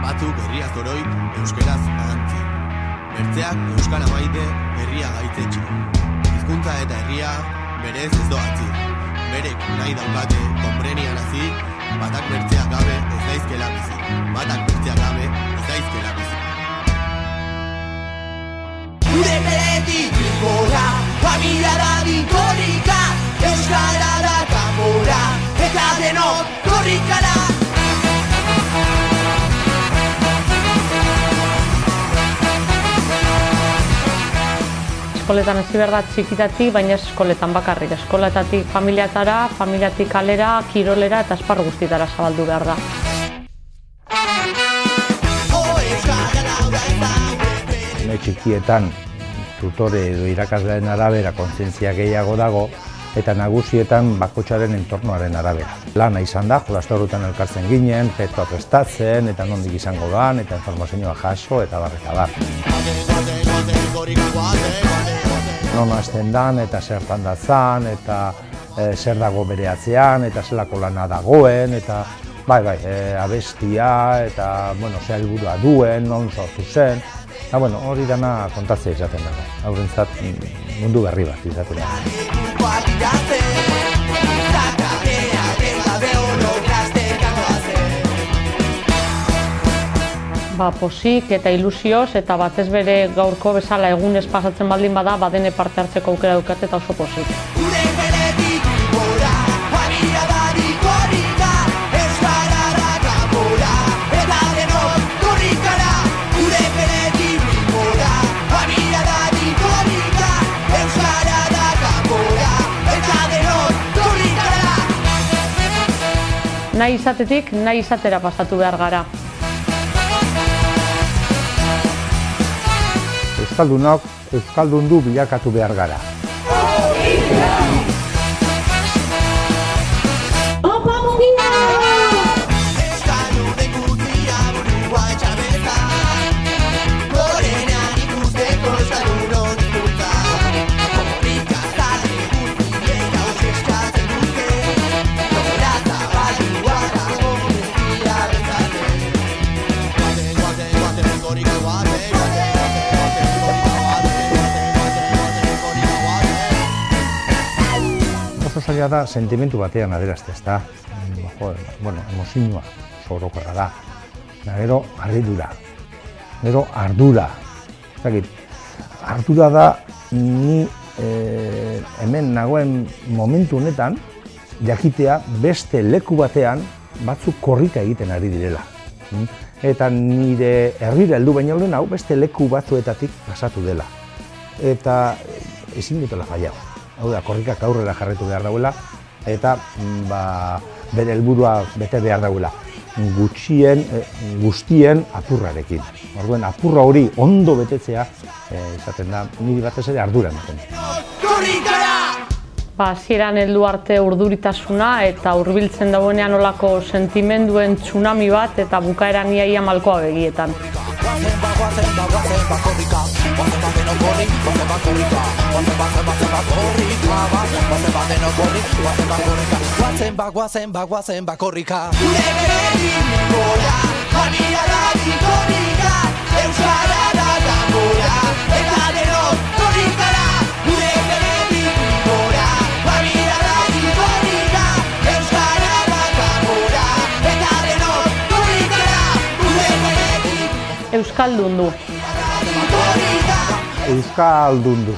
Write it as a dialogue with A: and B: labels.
A: batzuk herria zoroi euskeraz ahantzi. Bertzeak euskara maite herria gaitzetxe. Hizkuntza eta herria berez ez doatzi. Berek nahi daukate konprenian hazi, batak bertzeak gabe ez daizkela bizi. Batak bertzeak gabe ez daizkela bizi.
B: Gure beretik gora, familia da dikorika, euskara da kanpora, eta denok korrikara.
C: Eskoletan hasi behar da txikitatik, baina ez eskoletan bakarrik. Eskoletatik familiatara, familiatik kalera, kirolera eta esparru guztietara zabaldu behar da.
D: Txikietan tutore edo irakasleen arabera kontzientzia gehiago dago eta nagusietan bakoitzaren entornoaren arabera. Lana izan da, jolastorutan elkartzen ginen, petoa prestatzen eta nondik izango doan eta informazioa jaso eta bar. Non hasten dan eta zertan datzan eta zer dago bere atzean eta zelako lana dagoen eta abestia eta ze helburua duen, non sortu zen. Hori dana kontatzea izaten dago. Haurentzat mundu berri bat izaten dago.
C: Pozik eta ilusioz eta batez bere gaurko bezala egunez pasatzen baldin bada, badene parte hartzeko aukera dukate eta oso pozik. Nahi izatetik, nahi izatera pasatu behar gara.
D: Euskaldunok euskaldundu bilakatu behar gara. Zaila da sentimentu batean adieraztea, ezta? Emozioa orokorra da. Gero harridura, gero ardura. Ardura da ni hemen nagoen momentu honetan jakitea beste leku batean batzuk korrika egiten ari direla. Eta nire herrira heldu baino lehen hau beste leku batzuetatik pasatu dela. Eta ezin dutela faiago. Hau da, korrikak aurrera jarretu behar dauela eta bere helburua bete behar dauela. Guztien apurrarekin. Orduan, apurra hori ondo betetzea izaten da, niri batez ere ardura ematen.
C: Hasieran heldu arte urduritasuna eta hurbiltzen dauenean olako sentimenduen tsunami bat eta bukaeran iaia malkoa begietan.
B: Guazen bakorrika. Gure beretik gora, familia da dikorrika, euskara da kanpora, eta denok korrikara. Gure beretik gora, familia da dikorrika, euskara da kanpora, eta denok korrikara. Gure beretik
C: Euskaldundu.
D: Euskaldundu.